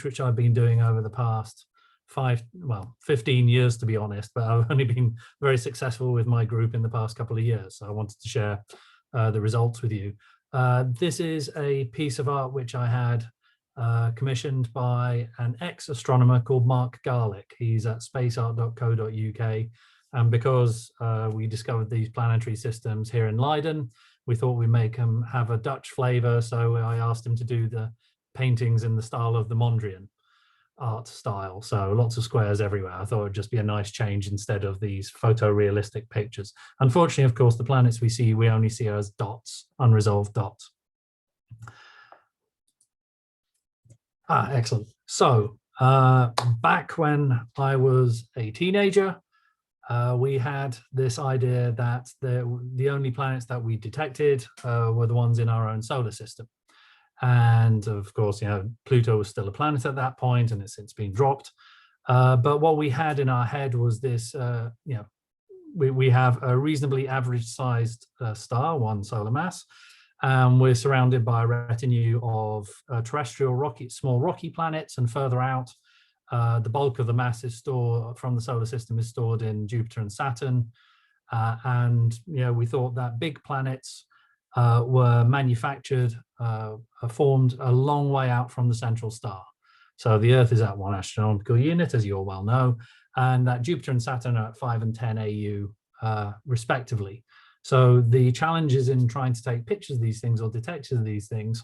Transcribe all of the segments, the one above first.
which I've been doing over the past 15 years, to be honest, but I've only been very successful with my group in the past couple of years. So I wanted to share the results with you. This is a piece of art which I had commissioned by an ex-astronomer called Mark Garlick. He's at spaceart.co.uk. And because we discovered these planetary systems here in Leiden, we thought we'd make them have a Dutch flavor. So I asked him to do the paintings in the style of the Mondrian art style. So lots of squares everywhere. I thought it would just be a nice change instead of these photorealistic pictures. Unfortunately, of course, the planets we only see as dots, unresolved dots. Excellent. So back when I was a teenager, we had this idea that the only planets that we detected were the ones in our own solar system. And of course, you know, Pluto was still a planet at that point, and it's since been dropped. But what we had in our head was this, you know, we have a reasonably average sized star, one solar mass, and we're surrounded by a retinue of terrestrial small rocky planets, and further out, the bulk of the mass is stored from the solar system is stored in Jupiter and Saturn. And, you know, we thought that big planets were manufactured, formed a long way out from the central star. So the Earth is at 1 astronomical unit, as you all well know, and that Jupiter and Saturn are at 5 and 10 AU, respectively. So the challenges in trying to take pictures of these things or detectors of these things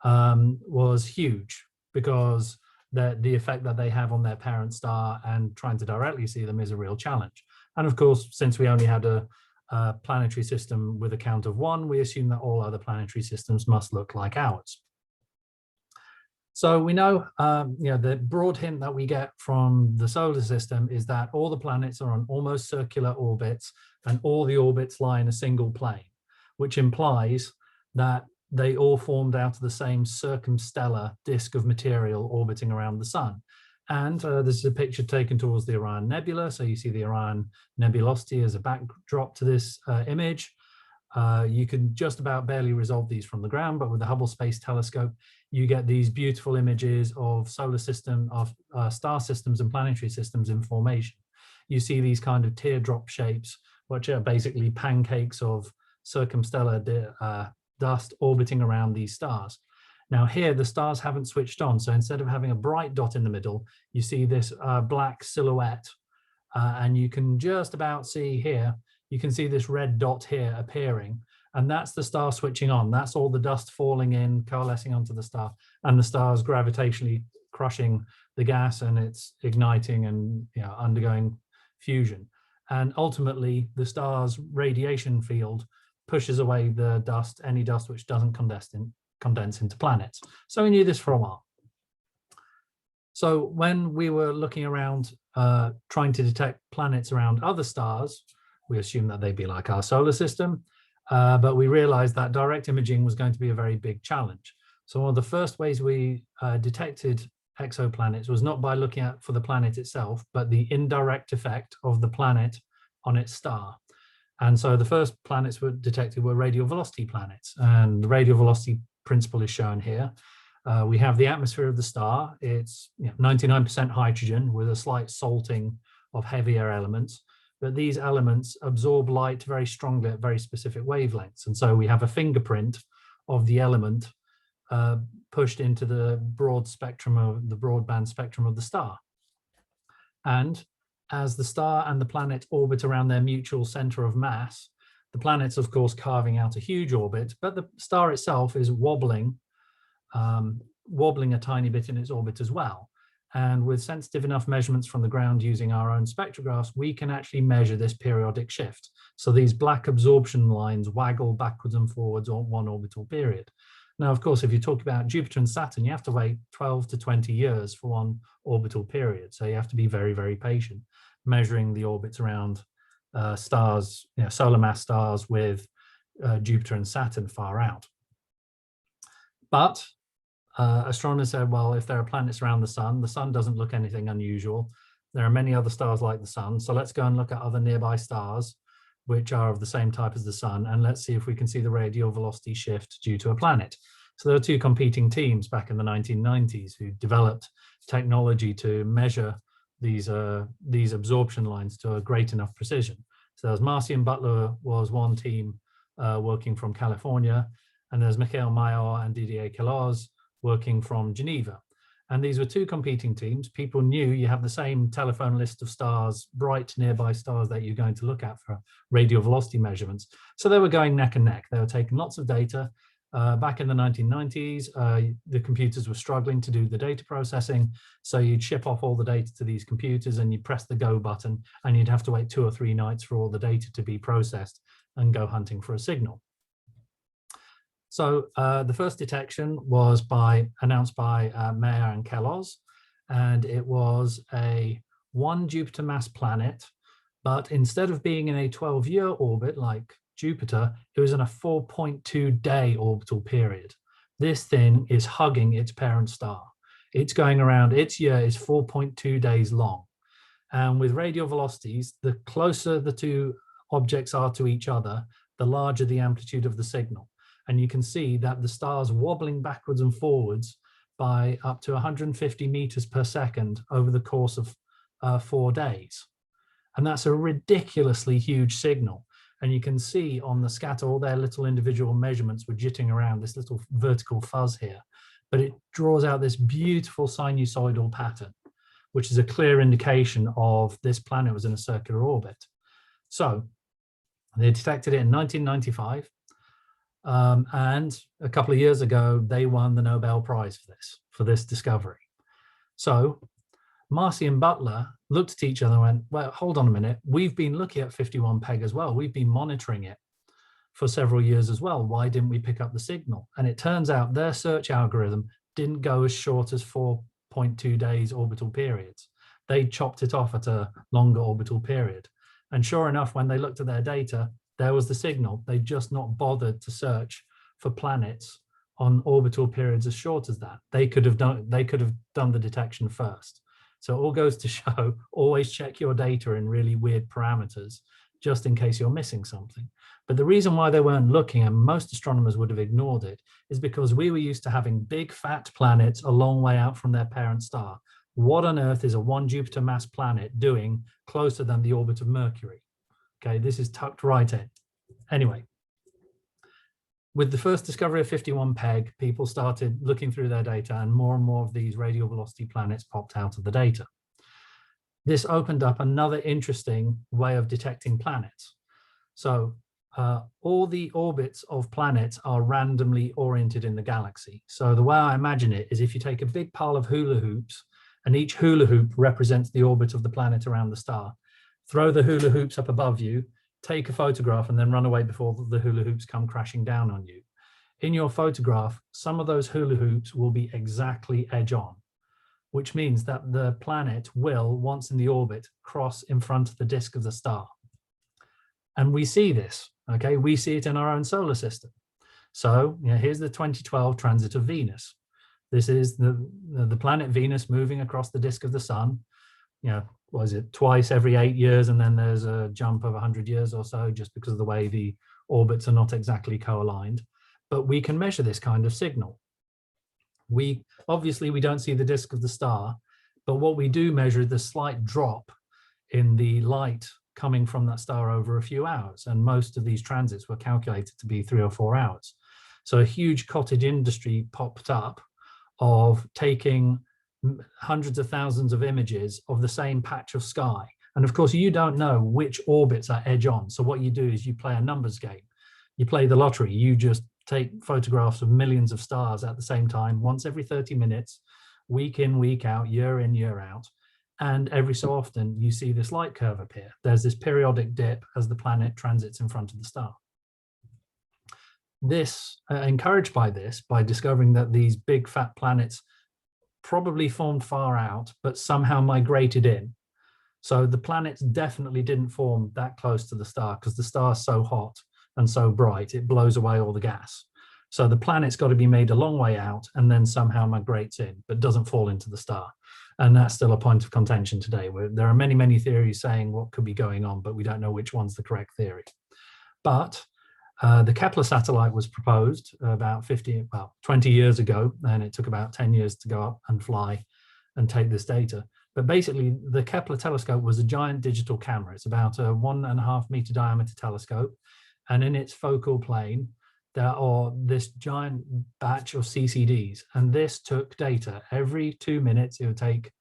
was huge, because the effect that they have on their parent star and trying to directly see them is a real challenge. And of course, since we only had a planetary system with a count of 1, we assume that all other planetary systems must look like ours. So we know, you know, the broad hint that we get from the solar system is that all the planets are on almost circular orbits, and all the orbits lie in a single plane, which implies that they all formed out of the same circumstellar disk of material orbiting around the sun. And this is a picture taken towards the Orion Nebula. So you see the Orion nebulosity as a backdrop to this image. You can just about barely resolve these from the ground, but with the Hubble Space Telescope, you get these beautiful images of solar system, of star systems and planetary systems in formation. You see these kind of teardrop shapes, which are basically pancakes of circumstellar dust orbiting around these stars. Now here, the stars haven't switched on. So instead of having a bright dot in the middle, you see this black silhouette. And you can just about see here, you can see this red dot here appearing. And that's the star switching on. That's all the dust falling in, coalescing onto the star. And the star's gravitationally crushing the gas, and it's igniting and, you know, undergoing fusion. And ultimately, the star's radiation field pushes away the dust, any dust which doesn't condense into planets. So we knew this for a while. So when we were looking around trying to detect planets around other stars, we assumed that they'd be like our solar system, but we realized that direct imaging was going to be a very big challenge. So one of the first ways we detected exoplanets was not by looking for the planet itself, but the indirect effect of the planet on its star. And so the first planets were detected were radial velocity planets, and the radial velocity principle is shown here. We have the atmosphere of the star. It's 99% hydrogen with a slight salting of heavier elements, but these elements absorb light very strongly at very specific wavelengths. And so we have a fingerprint of the element pushed into the broad spectrum of the broadband spectrum of the star. And as the star and the planet orbit around their mutual center of mass, the planet's of course carving out a huge orbit, but the star itself is wobbling a tiny bit in its orbit as well. And with sensitive enough measurements from the ground using our own spectrographs, we can actually measure this periodic shift. So these black absorption lines waggle backwards and forwards on one orbital period. Now, of course, if you talk about Jupiter and Saturn, you have to wait 12 to 20 years for one orbital period. So you have to be very, very patient measuring the orbits around stars, solar mass stars with Jupiter and Saturn far out. But astronomers said, well, if there are planets around the sun doesn't look anything unusual. There are many other stars like the sun. So let's go and look at other nearby stars, which are of the same type as the sun. And let's see if we can see the radial velocity shift due to a planet. So there were two competing teams back in the 1990s who developed technology to measure these absorption lines to a great enough precision. So there's Marcy and Butler was one team working from California, and there's Michael Mayor and Didier Queloz working from Geneva. And these were two competing teams. People knew you have the same telephone list of stars, bright nearby stars that you're going to look at for radial velocity measurements. So they were going neck and neck. They were taking lots of data. Back in the 1990s, the computers were struggling to do the data processing. So you'd ship off all the data to these computers and you'd press the go button and you'd have to wait 2 or 3 nights for all the data to be processed and go hunting for a signal. So the first detection was announced by Mayor and Queloz, and it was a 1 Jupiter mass planet, but instead of being in a 12-year orbit like Jupiter, it was in a 4.2-day orbital period. This thing is hugging its parent star. It's going around, its year is 4.2 days long. And with radial velocities, the closer the two objects are to each other, the larger the amplitude of the signal. And you can see that the star's wobbling backwards and forwards by up to 150 meters per second over the course of 4 days. And that's a ridiculously huge signal. And you can see on the scatter, all their little individual measurements were jitting around this little vertical fuzz here. But it draws out this beautiful sinusoidal pattern, which is a clear indication of this planet was in a circular orbit. So they detected it in 1995. And a couple of years ago, they won the Nobel Prize for this discovery. So Marcy and Butler looked at each other and went, well, hold on a minute. We've been looking at 51 Peg as well. We've been monitoring it for several years as well. Why didn't we pick up the signal? And it turns out their search algorithm didn't go as short as 4.2 days orbital periods. They chopped it off at a longer orbital period. And sure enough, when they looked at their data, there was the signal. They just not bothered to search for planets on orbital periods as short as that. They could have done the detection first. So it all goes to show, always check your data in really weird parameters, just in case you're missing something. But the reason why they weren't looking, and most astronomers would have ignored it, is because we were used to having big fat planets a long way out from their parent star. What on earth is a 1 Jupiter mass planet doing closer than the orbit of Mercury? Okay, this is tucked right in. Anyway, with the first discovery of 51 Peg, people started looking through their data and more of these radial velocity planets popped out of the data. This opened up another interesting way of detecting planets. So all the orbits of planets are randomly oriented in the galaxy. So the way I imagine it is if you take a big pile of hula hoops and each hula hoop represents the orbit of the planet around the star, throw the hula hoops up above you, take a photograph and then run away before the hula hoops come crashing down on you. In your photograph, some of those hula hoops will be exactly edge on, which means that the planet will, once in the orbit, cross in front of the disk of the star. And we see this, okay? We see it in our own solar system. So here's the 2012 transit of Venus. This is the planet Venus moving across the disk of the sun. What is it, twice every 8 years, and then there's a jump of 100 years or so just because of the way the orbits are not exactly co-aligned. But we can measure this kind of signal. Obviously we don't see the disk of the star, but what we do measure is the slight drop in the light coming from that star over a few hours. And most of these transits were calculated to be 3 or 4 hours. So a huge cottage industry popped up of taking hundreds of thousands of images of the same patch of sky. And of course, you don't know which orbits are edge on. So what you do is you play a numbers game. You play the lottery. You just take photographs of millions of stars at the same time, once every 30 minutes, week in, week out, year in, year out. And every so often you see this light curve appear. There's this periodic dip as the planet transits in front of the star. This, encouraged by this, by discovering that these big fat planets probably formed far out, but somehow migrated in. So the planets definitely didn't form that close to the star because the star is so hot and so bright, it blows away all the gas. So the planet's got to be made a long way out and then somehow migrates in, but doesn't fall into the star. And that's still a point of contention today. There are many, many theories saying what could be going on, but we don't know which one's the correct theory. But The Kepler satellite was proposed about 20 years ago, and it took about 10 years to go up and fly and take this data. But basically, the Kepler telescope was a giant digital camera. It's about a 1.5 meter diameter telescope, and in its focal plane, there are this giant batch of CCDs, and this took data every 2 minutes. It would take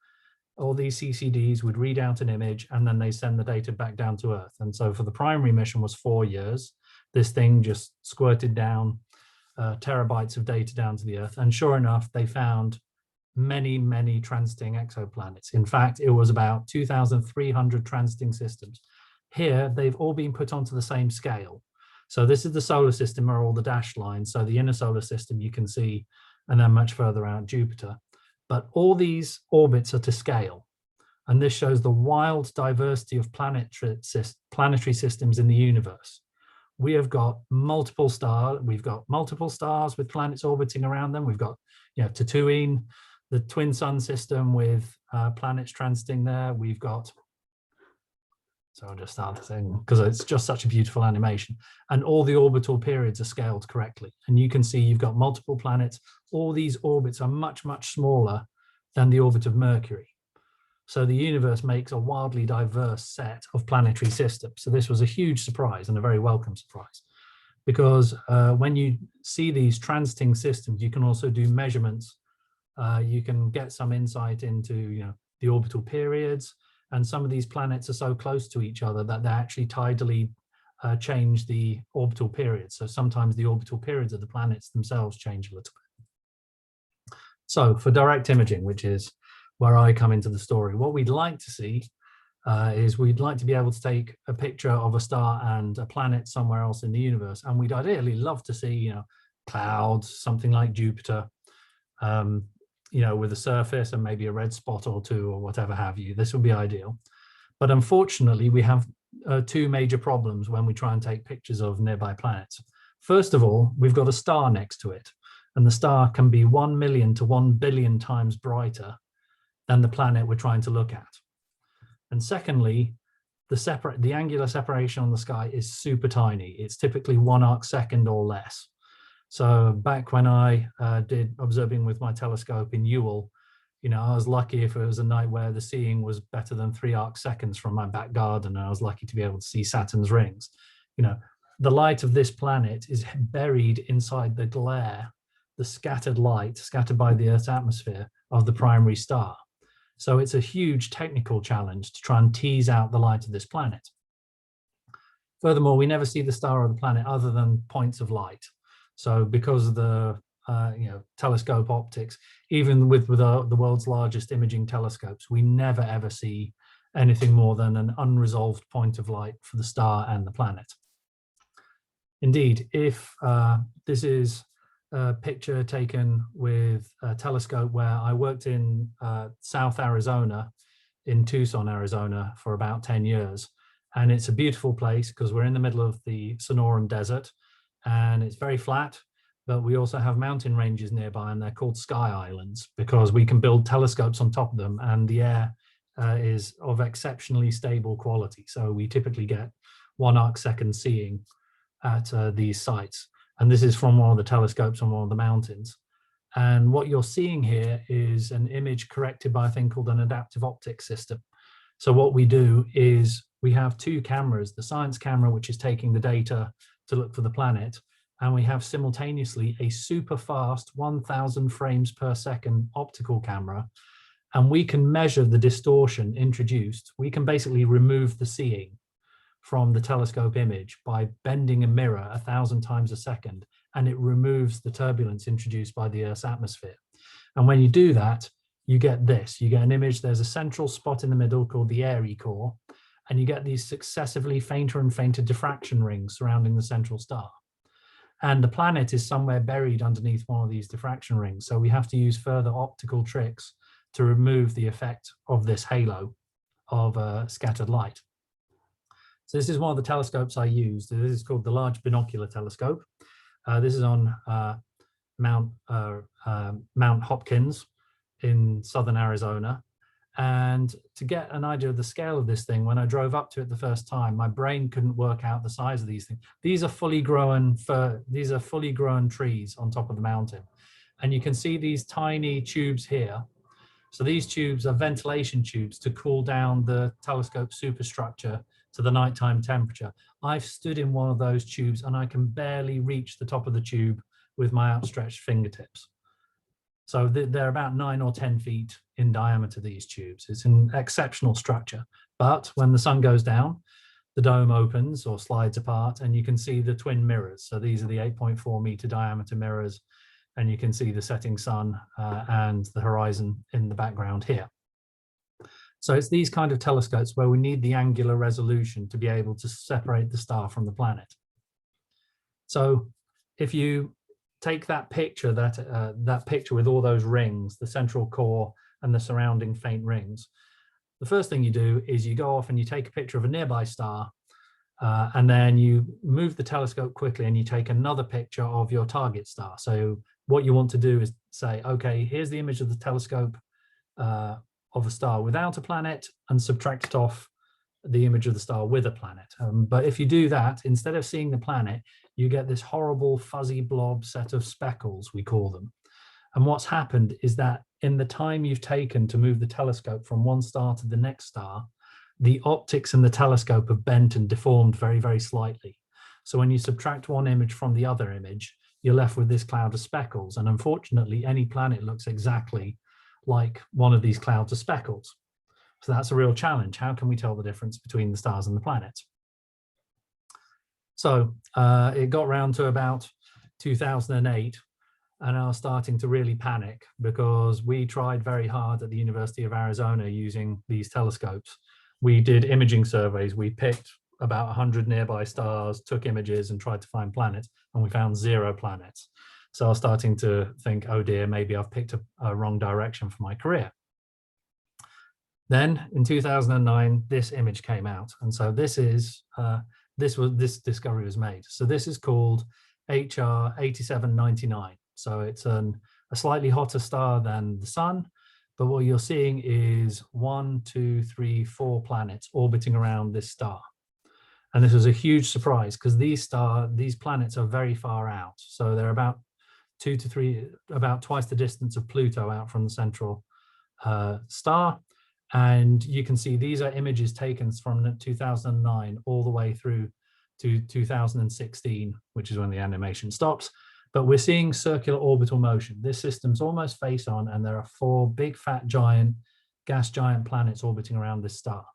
all these CCDs, would read out an image, and then they send the data back down to Earth. And so for the primary mission was 4 years. This thing just squirted down terabytes of data down to the Earth. And sure enough, they found many, many transiting exoplanets. In fact, it was about 2,300 transiting systems. Here, they've all been put onto the same scale. So this is the solar system, are all the dashed lines. So the inner solar system you can see, and then much further out, Jupiter. But all these orbits are to scale. And this shows the wild diversity of planetary systems in the universe. We have got multiple stars. We've got multiple stars with planets orbiting around them. We've got, Tatooine, the twin sun system with planets transiting there. We've got, so I'll just start the thing because it's just such a beautiful animation. And all the orbital periods are scaled correctly. And you can see you've got multiple planets. All these orbits are much, much smaller than the orbit of Mercury. So the universe makes a wildly diverse set of planetary systems. So this was a huge surprise and a very welcome surprise, because when you see these transiting systems, you can also do measurements. You can get some insight into the orbital periods, and some of these planets are so close to each other that they actually tidally change the orbital periods. So sometimes the orbital periods of the planets themselves change a little bit. So for direct imaging, which is where I come into the story, what we'd like to see is we'd like to be able to take a picture of a star and a planet somewhere else in the universe. And we'd ideally love to see, clouds, something like Jupiter, with a surface and maybe a red spot or two or whatever have you. This would be ideal. But unfortunately, we have two major problems when we try and take pictures of nearby planets. First of all, we've got a star next to it, and the star can be 1 million to 1 billion times brighter than the planet we're trying to look at. And secondly, the angular separation on the sky is super tiny. It's typically 1 arcsecond or less. So back when I did observing with my telescope in Ewell, I was lucky if it was a night where the seeing was better than 3 arcseconds from my back garden, and I was lucky to be able to see Saturn's rings. The light of this planet is buried inside the glare, the scattered light, scattered by the Earth's atmosphere of the primary star. So it's a huge technical challenge to try and tease out the light of this planet. Furthermore, we never see the star or the planet other than points of light. So because of the telescope optics, even with the world's largest imaging telescopes, we never ever see anything more than an unresolved point of light for the star and the planet. Indeed, if this is a picture taken with a telescope where I worked in South Arizona, in Tucson, Arizona, for about 10 years. And it's a beautiful place because we're in the middle of the Sonoran Desert, and it's very flat, but we also have mountain ranges nearby, and they're called sky islands because we can build telescopes on top of them, and the air is of exceptionally stable quality. So we typically get 1 arcsecond seeing at these sites. And this is from one of the telescopes on one of the mountains. And what you're seeing here is an image corrected by a thing called an adaptive optics system. So what we do is we have 2 cameras, the science camera, which is taking the data to look for the planet, and we have simultaneously a super fast 1,000 frames per second optical camera, and we can measure the distortion introduced. We can basically remove the seeing from the telescope image by bending a mirror 1,000 times a second, and it removes the turbulence introduced by the Earth's atmosphere. And when you do that, you get this. You get an image, there's a central spot in the middle called the Airy core, and you get these successively fainter and fainter diffraction rings surrounding the central star. And the planet is somewhere buried underneath one of these diffraction rings. So we have to use further optical tricks to remove the effect of this halo of scattered light. So this is one of the telescopes I used. This is called the Large Binocular Telescope. This is on Mount Hopkins in southern Arizona. And to get an idea of the scale of this thing, when I drove up to it the first time, my brain couldn't work out the size of these things. These are fully grown trees on top of the mountain. And you can see these tiny tubes here. So these tubes are ventilation tubes to cool down the telescope superstructure to the nighttime temperature. I've stood in one of those tubes and I can barely reach the top of the tube with my outstretched fingertips. So they're about 9 or 10 feet in diameter, these tubes. It's an exceptional structure. But when the sun goes down, the dome opens or slides apart and you can see the twin mirrors. So these are the 8.4 meter diameter mirrors, and you can see the setting sun and the horizon in the background here. So it's these kind of telescopes where we need the angular resolution to be able to separate the star from the planet. So if you take that picture, that picture with all those rings, the central core and the surrounding faint rings, the first thing you do is you go off and you take a picture of a nearby star, and then you move the telescope quickly and you take another picture of your target star. So what you want to do is say, okay, here's the image of the telescope of a star without a planet, and subtract it off the image of the star with a planet. But if you do that, instead of seeing the planet, you get this horrible fuzzy blob set of speckles, we call them. And what's happened is that in the time you've taken to move the telescope from one star to the next star, the optics in the telescope have bent and deformed very, very slightly. So when you subtract one image from the other image, you're left with this cloud of speckles. And unfortunately, any planet looks exactly like one of these clouds of speckles. So that's a real challenge. How can we tell the difference between the stars and the planets? So it got round to about 2008, and I was starting to really panic because we tried very hard at the University of Arizona using these telescopes. We did imaging surveys. We picked about 100 nearby stars, took images and tried to find planets, and we found 0 planets. So I was starting to think, oh dear, maybe I've picked a wrong direction for my career. Then in 2009, this image came out. And so this discovery was made. So this is called HR 8799. So it's a slightly hotter star than the sun, but what you're seeing is 1, 2, 3, 4 planets orbiting around this star. And this was a huge surprise because these planets are very far out. So they're about about twice the distance of Pluto out from the central star. And you can see these are images taken from 2009 all the way through to 2016, which is when the animation stops. But we're seeing circular orbital motion. This system's almost face on, and there are 4 big fat gas giant planets orbiting around this star.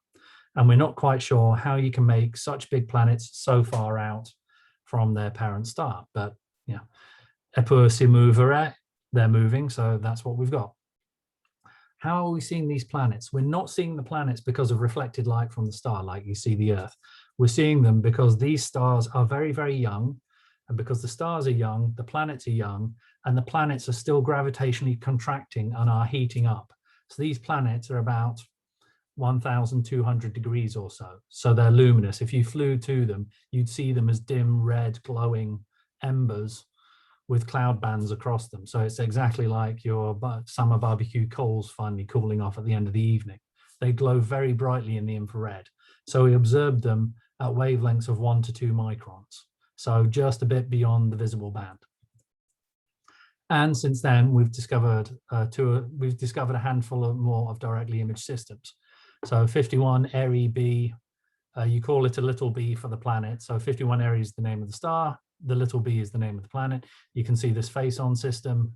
And we're not quite sure how you can make such big planets so far out from their parent star. But yeah, eppur si muovere, they're moving, so that's what we've got. How are we seeing these planets? We're not seeing the planets because of reflected light from the star, like you see the Earth. We're seeing them because these stars are very, very young. And because the stars are young, the planets are young, and the planets are still gravitationally contracting and are heating up. So these planets are about 1,200 degrees or so. So they're luminous. If you flew to them, you'd see them as dim, red, glowing embers with cloud bands across them. So it's exactly like your summer barbecue coals finally cooling off at the end of the evening. They glow very brightly in the infrared. So we observed them at wavelengths of 1 to 2 microns. So just a bit beyond the visible band. And since then, we've discovered a handful more of directly imaged systems. So 51 Eri B, you call it a little b for the planet. So 51 Eri is the name of the star. The little b is the name of the planet. You can see this face-on system,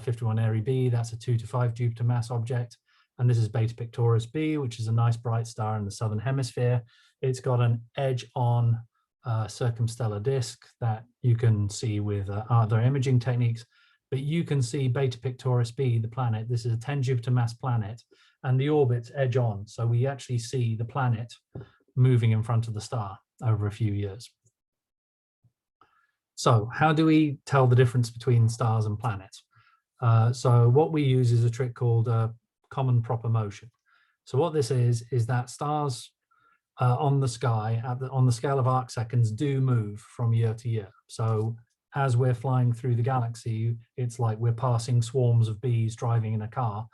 51 Eri B, that's a 2 to 5 Jupiter mass object. And this is Beta Pictoris B, which is a nice bright star in the southern hemisphere. It's got an edge-on circumstellar disk that you can see with other imaging techniques. But you can see Beta Pictoris B, the planet. This is a 10 Jupiter mass planet, and the orbit's edge-on. So we actually see the planet moving in front of the star over a few years. So how do we tell the difference between stars and planets? So what we use is a trick called common proper motion. So what this is that stars on the sky, on the scale of arc seconds, do move from year to year. So as we're flying through the galaxy, it's like we're passing swarms of bees driving in a car.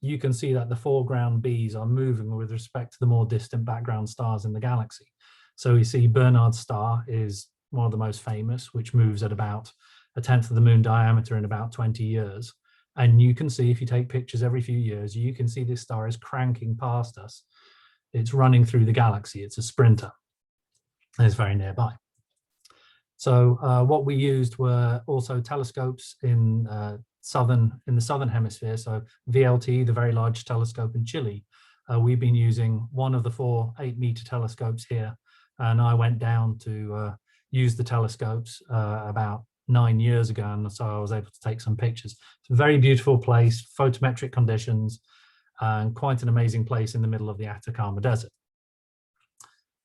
you can see that the foreground Bs are moving with respect to the more distant background stars in the galaxy. So we see Bernard's star is one of the most famous, which moves at about 1/10 of the moon diameter in about 20 years. And you can see, if you take pictures every few years, you can see this star is cranking past us. It's running through the galaxy. It's a sprinter, and it's very nearby. So what we used were also telescopes in the southern hemisphere. So VLT, the Very Large Telescope in Chile. We've been using one of the 4 8-meter telescopes here, and I went down to use the telescopes about 9 years ago, and so I was able to take some pictures. It's a very beautiful place, photometric conditions, and quite an amazing place in the middle of the Atacama Desert.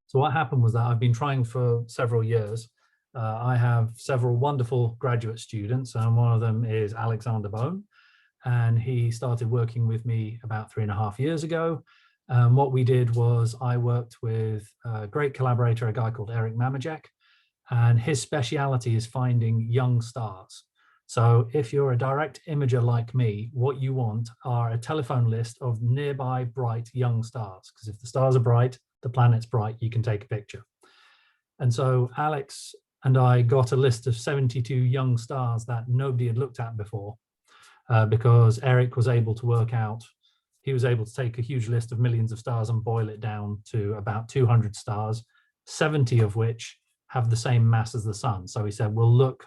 So what happened was that I've been trying for several years. I have several wonderful graduate students, and one of them is Alexander Bohn, and he started working with me about 3.5 years ago. What we did was I worked with a great collaborator, a guy called Eric Mamajek, and his speciality is finding young stars. So if you're a direct imager like me, what you want are a telephone list of nearby bright young stars, because if the stars are bright, the planet's bright, you can take a picture. And so Alex and I got a list of 72 young stars that nobody had looked at before, because Eric was able to work out, he was able to take a huge list of millions of stars and boil it down to about 200 stars, 70 of which have the same mass as the sun. So he said, we'll look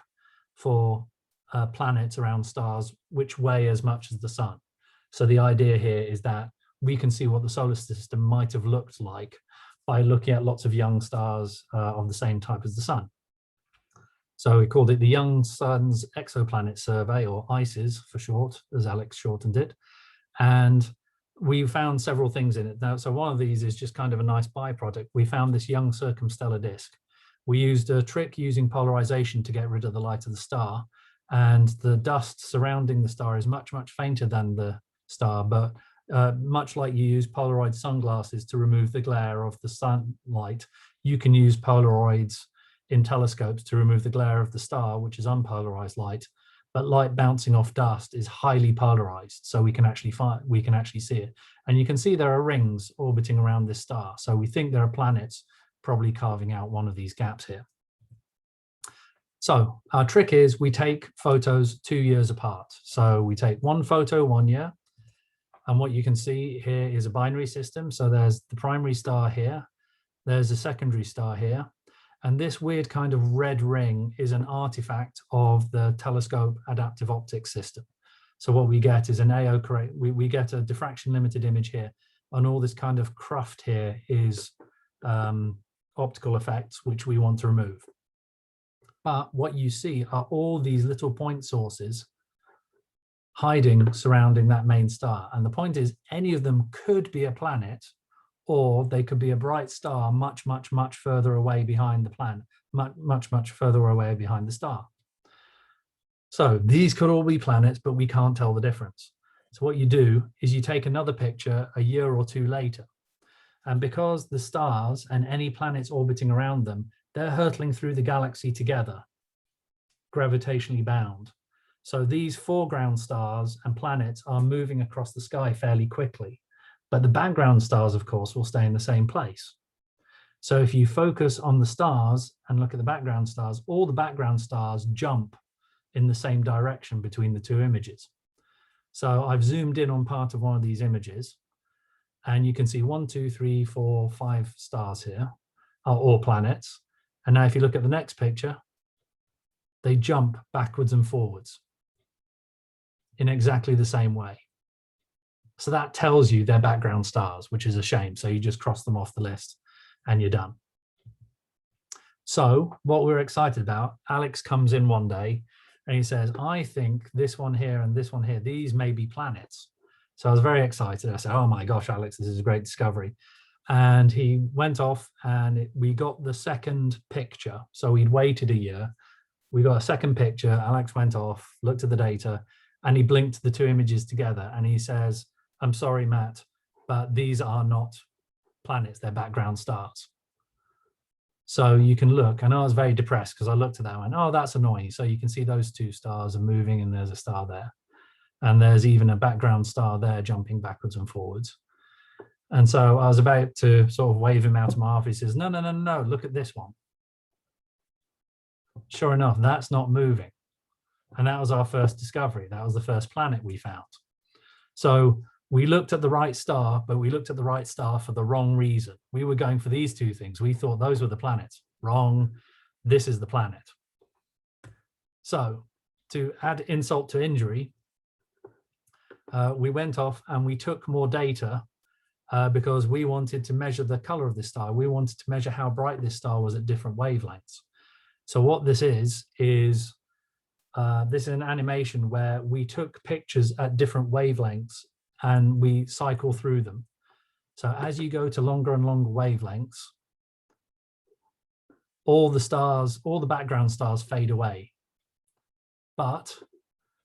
for planets around stars which weigh as much as the sun. So the idea here is that we can see what the solar system might have looked like by looking at lots of young stars of the same type as the sun. So we called it the Young Suns Exoplanet Survey, or ICES for short, as Alex shortened it. And we found several things in it. Now, so one of these is just kind of a nice byproduct. We found this young circumstellar disk. We used a trick using polarization to get rid of the light of the star. And the dust surrounding the star is much, much fainter than the star, but much like you use Polaroid sunglasses to remove the glare of the sunlight, you can use Polaroids in telescopes to remove the glare of the star, which is unpolarized light. But light bouncing off dust is highly polarized, so we can actually see it. And you can see there are rings orbiting around this star. So we think there are planets probably carving out one of these gaps here. So our trick is we take photos 2 years apart. So we take one photo 1 year, and what you can see here is a binary system. So there's the primary star here, there's a secondary star here, and this weird kind of red ring is an artifact of the telescope adaptive optics system. So what we get is an AO correct, we get a diffraction limited image here, and all this kind of cruft here is optical effects which we want to remove. But what you see are all these little point sources hiding surrounding that main star. And the point is, any of them could be a planet, or they could be a bright star much, much, much further away behind the planet, much, much further away behind the star. So these could all be planets, but we can't tell the difference. So what you do is you take another picture a year or two later. And because the stars and any planets orbiting around them, they're hurtling through the galaxy together, gravitationally bound. So these foreground stars and planets are moving across the sky fairly quickly. But the background stars, of course, will stay in the same place. So if you focus on the stars and look at the background stars, all the background stars jump in the same direction between the two images. So I've zoomed in on part of one of these images, and you can see 1, 2, 3, 4, 5 stars here, are all planets. And now if you look at the next picture, they jump backwards and forwards in exactly the same way. So that tells you they're background stars, which is a shame. So you just cross them off the list and you're done. So what we're excited about, Alex comes in one day and he says, I think this one here and this one here, these may be planets. So I was very excited. I said, oh my gosh, Alex, this is a great discovery. And he went off and we got the second picture. So we'd waited a year. We got a second picture. Alex went off, looked at the data, and he blinked the two images together. And he says, I'm sorry, Matt, but these are not planets. They're background stars. So you can look, and I was very depressed because I looked at that and went, oh, that's annoying. So you can see those two stars are moving and there's a star there. And there's even a background star there jumping backwards and forwards. And so I was about to sort of wave him out of my office. He says, no, no, no, no, look at this one. Sure enough, that's not moving. And that was our first discovery. That was the first planet we found. So we looked at the right star, but we looked at the right star for the wrong reason. We were going for these two things. We thought those were the planets. Wrong. This is the planet. So to add insult to injury, we went off and we took more data because we wanted to measure the color of this star. We wanted to measure how bright this star was at different wavelengths. So what this is this is an animation where we took pictures at different wavelengths and we cycle through them. So as you go to longer and longer wavelengths, all the background stars fade away. But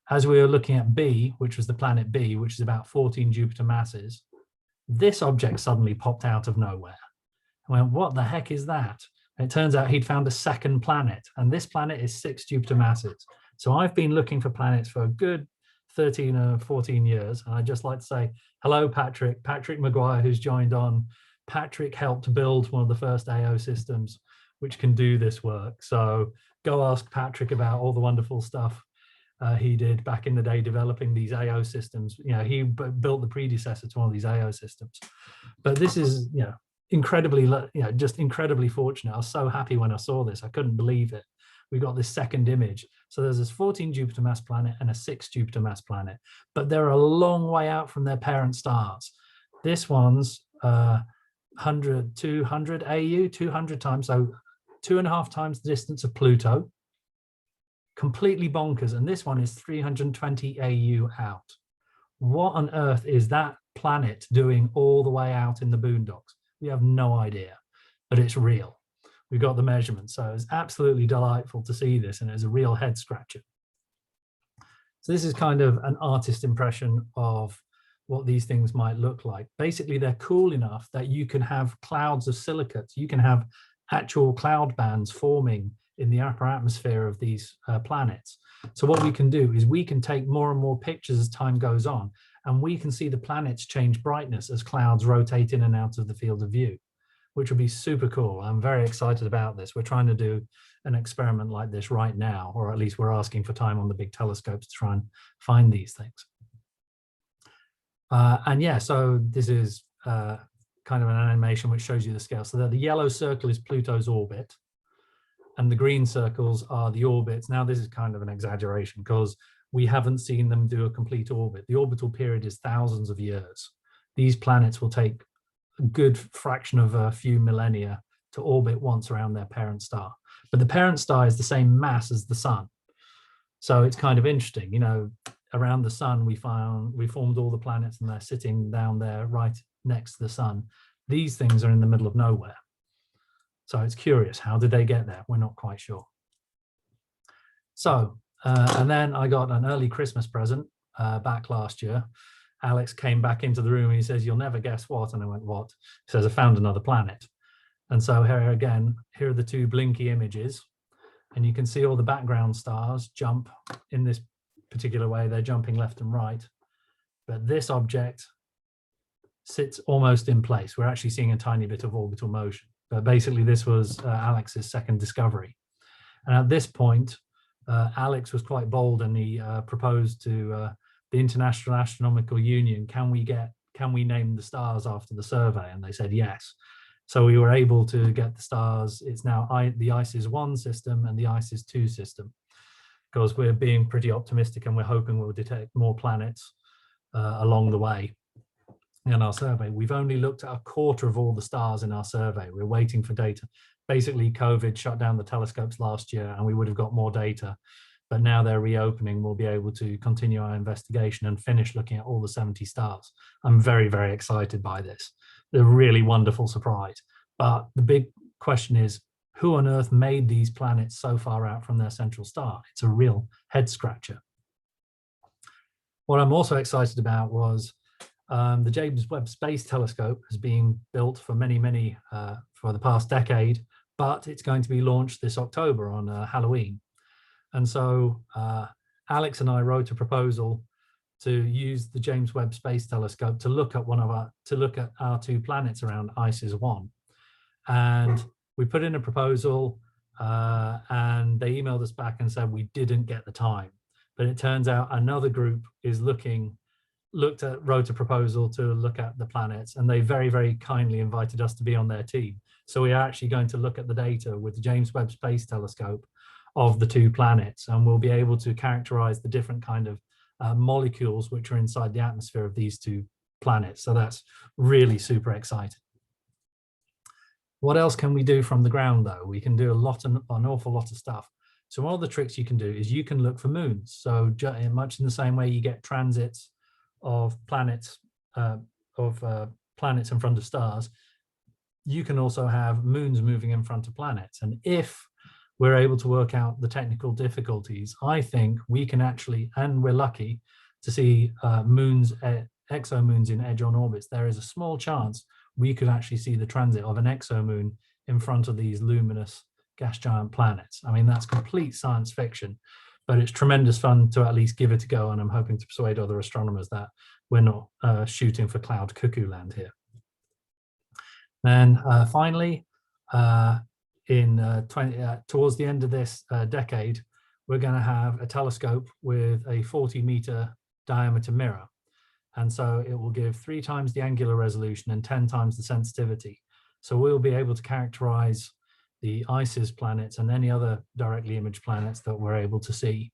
as we were looking at B, which was the planet B, which is about 14 Jupiter masses, this object suddenly popped out of nowhere. I went, what the heck is that? And it turns out he'd found a second planet, and this planet is 6 Jupiter masses. So I've been looking for planets for a good 13 or 14 years. And I'd just like to say, hello, Patrick Maguire, who's joined on. Patrick helped build one of the first AO systems which can do this work. So go ask Patrick about all the wonderful stuff he did back in the day developing these AO systems. You know, he built the predecessor to one of these AO systems. But this is, you know, incredibly, just incredibly fortunate. I was so happy when I saw this. I couldn't believe it. We got this second image. So there's this 14 Jupiter mass planet and a 6 Jupiter mass planet, but they're a long way out from their parent stars. This one's 100, 200 AU, 200 times, so 2.5 times the distance of Pluto. Completely bonkers. And this one is 320 AU out. What on earth is that planet doing all the way out in the boondocks? We have no idea, but it's real. We got the measurements. So it's absolutely delightful to see this, and it's a real head scratcher. So this is kind of an artist impression of what these things might look like. Basically, they're cool enough that you can have clouds of silicates. You can have actual cloud bands forming in the upper atmosphere of these planets. So what we can do is we can take more and more pictures as time goes on, and we can see the planets change brightness as clouds rotate in and out of the field of view, which would be super cool. I'm very excited about this. We're trying to do an experiment like this right now, or at least we're asking for time on the big telescopes to try and find these things. And yeah, so this is kind of an animation which shows you the scale. So the yellow circle is Pluto's orbit, and the green circles are the orbits. Now this is kind of an exaggeration because we haven't seen them do a complete orbit. The orbital period is thousands of years. These planets will take a good fraction of a few millennia to orbit once around their parent star. But the parent star is the same mass as the sun. So it's kind of interesting, you know, around the sun, we formed all the planets and they're sitting down there right next to the sun. These things are in the middle of nowhere. So it's curious, how did they get there? We're not quite sure. So, and then I got an early Christmas present back last year. Alex came back into the room and he says, you'll never guess what? And I went, what? He says, I found another planet. And so here again, here are the two blinky images. And you can see all the background stars jump in this particular way. They're jumping left and right. But this object sits almost in place. We're actually seeing a tiny bit of orbital motion. But basically, this was Alex's second discovery. And at this point, Alex was quite bold and he proposed to the International Astronomical Union, can we name the stars after the survey? And they said yes. So we were able to get the stars. It's now the ICES 1 system and the ICES 2 system, because we're being pretty optimistic and we're hoping we'll detect more planets along the way in our survey. We've only looked at a quarter of all the stars in our survey. We're waiting for data. Basically, COVID shut down the telescopes last year and we would have got more data. But now they're reopening, we'll be able to continue our investigation and finish looking at all the 70 stars. I'm very, very excited by this. They're a really wonderful surprise. But the big question is, who on earth made these planets so far out from their central star? It's a real head scratcher. What I'm also excited about was the James Webb Space Telescope has been built for for the past decade, but it's going to be launched this October on Halloween. And so Alex and I wrote a proposal to use the James Webb Space Telescope to look at our two planets around ICES 1. And we put in a proposal, and they emailed us back and said we didn't get the time. But it turns out another group is wrote a proposal to look at the planets, and they very, very kindly invited us to be on their team. So we are actually going to look at the data with the James Webb Space Telescope of the two planets, and we'll be able to characterize the different kind of molecules which are inside the atmosphere of these two planets. So that's really super exciting. What else can we do from the ground, though? We can do an awful lot of stuff. So one of the tricks you can do is you can look for moons. So much in the same way you get transits of planets planets in front of stars, you can also have moons moving in front of planets. And if we're able to work out the technical difficulties, I think we can actually, and we're lucky to see exomoons in edge-on orbits. There is a small chance we could actually see the transit of an exomoon in front of these luminous gas giant planets. I mean, that's complete science fiction, but it's tremendous fun to at least give it a go. And I'm hoping to persuade other astronomers that we're not shooting for cloud cuckoo land here. Then finally, towards the end of this decade, we're going to have a telescope with a 40-meter diameter mirror. And so it will give 3 times the angular resolution and 10 times the sensitivity. So we'll be able to characterize the ICES planets and any other directly imaged planets that we're able to see.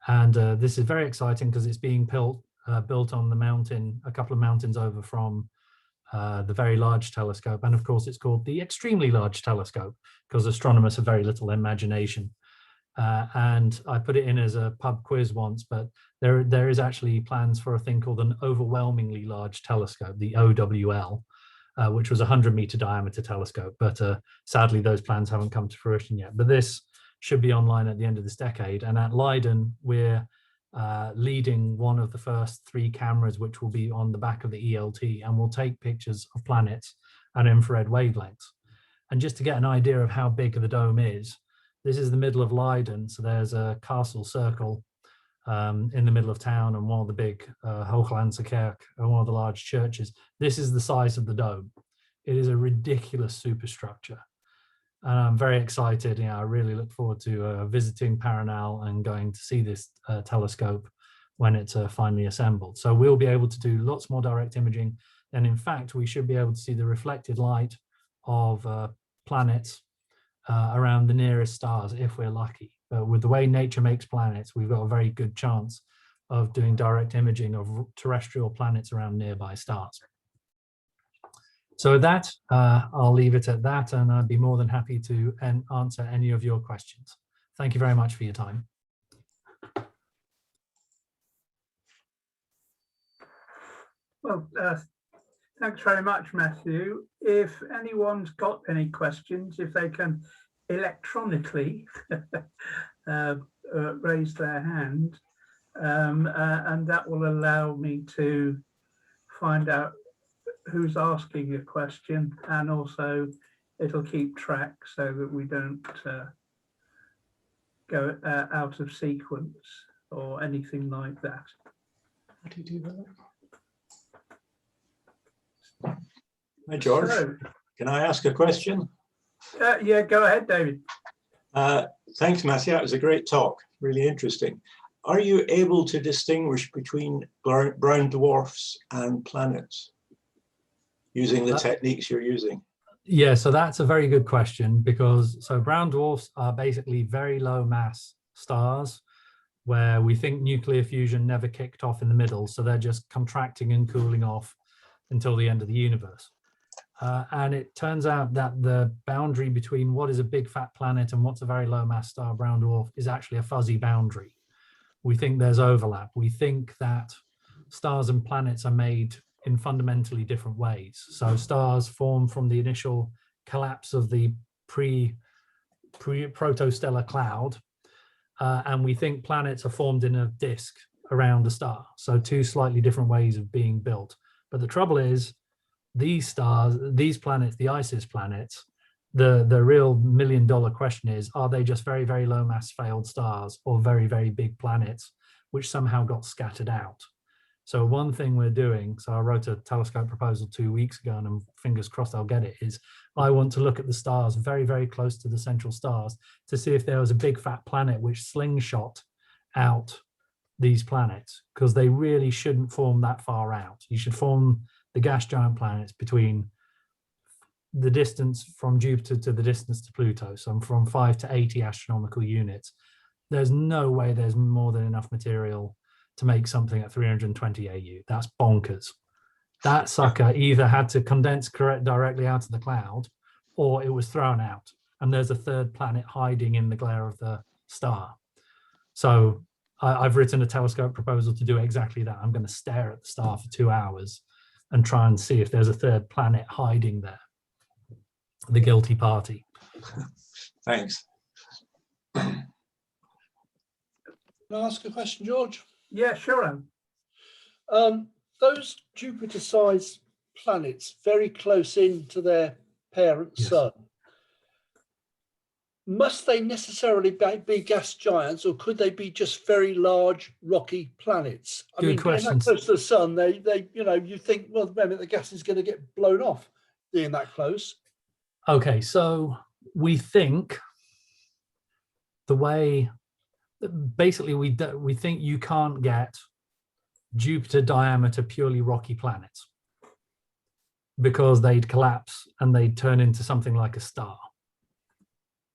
And this is very exciting because it's being built on the mountain, a couple of mountains over from the Very Large Telescope. And of course, it's called the Extremely Large Telescope because astronomers have very little imagination. And I put it in as a pub quiz once, but there is actually plans for a thing called an Overwhelmingly Large Telescope, the OWL, which was a 100-meter diameter telescope. But sadly, those plans haven't come to fruition yet. But this should be online at the end of this decade. And at Leiden, we're leading one of the first 3 cameras, which will be on the back of the ELT, and will take pictures of planets at infrared wavelengths. And just to get an idea of how big the dome is, this is the middle of Leiden. So there's a castle circle in the middle of town, and one of the big Hooglandse Kerk, one of the large churches. This is the size of the dome. It is a ridiculous superstructure. And I'm very excited. I really look forward to visiting Paranal and going to see this telescope when it's finally assembled. So we'll be able to do lots more direct imaging. And in fact, we should be able to see the reflected light of planets around the nearest stars if we're lucky. But with the way nature makes planets, we've got a very good chance of doing direct imaging of terrestrial planets around nearby stars. So with that, I'll leave it at that, and I'd be more than happy to answer any of your questions. Thank you very much for your time. Well, thanks very much, Matthew. If anyone's got any questions, if they can electronically raise their hand, and that will allow me to find out who's asking a question, and also it'll keep track so that we don't go out of sequence or anything like that. How do you do that? Hi, George. So, can I ask a question? yeah, go ahead, David. Thanks, Matthew. That was a great talk. Really interesting. Are you able to distinguish between brown dwarfs and planets using the techniques you're using? Yeah, so that's a very good question, because brown dwarfs are basically very low mass stars where we think nuclear fusion never kicked off in the middle. So they're just contracting and cooling off until the end of the universe. And it turns out that the boundary between what is a big fat planet and what's a very low mass star, brown dwarf, is actually a fuzzy boundary. We think there's overlap. We think that stars and planets are made in fundamentally different ways. So stars form from the initial collapse of the protostellar cloud, and we think planets are formed in a disk around a star. So 2 slightly different ways of being built. But the trouble is, these stars, these planets, the ICES planets, the real $1 million question is, are they just very, very low mass failed stars, or very, very big planets which somehow got scattered out? So one thing we're doing, so I wrote a telescope proposal 2 weeks ago, and I'm fingers crossed I'll get it, is I want to look at the stars very, very close to the central stars to see if there was a big fat planet which slingshot out these planets, because they really shouldn't form that far out. You should form the gas giant planets between the distance from Jupiter to the distance to Pluto, so from 5 to 80 astronomical units. There's no way there's more than enough material to make something at 320 AU. That's bonkers. That sucker either had to condense directly out of the cloud, or it was thrown out, and there's a third planet hiding in the glare of the star. So I've written a telescope proposal to do exactly that. I'm going to stare at the star for 2 hours and try and see if there's a third planet hiding there. The guilty party. Thanks. Can I ask a question, George? Yeah, sure. Em. Those Jupiter-sized planets very close in to their parent Yes. sun, must they necessarily be gas giants, or could they be just very large rocky planets? I Good mean, being questions. that close to the sun, they you know, you think, well, the gas is going to get blown off being that close. Okay, so we think the way, basically we think you can't get Jupiter diameter purely rocky planets because they'd collapse and they'd turn into something like a star.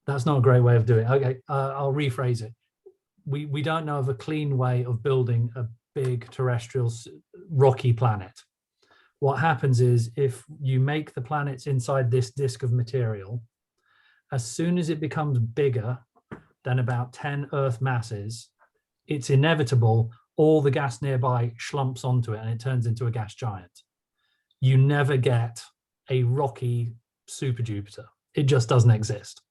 That's not a great way of doing it. Okay, I'll rephrase it. We don't know of a clean way of building a big terrestrial rocky planet. What happens is, if you make the planets inside this disk of material, as soon as it becomes bigger than about 10 Earth masses, it's inevitable all the gas nearby slumps onto it and it turns into a gas giant. You never get a rocky super Jupiter. It just doesn't exist.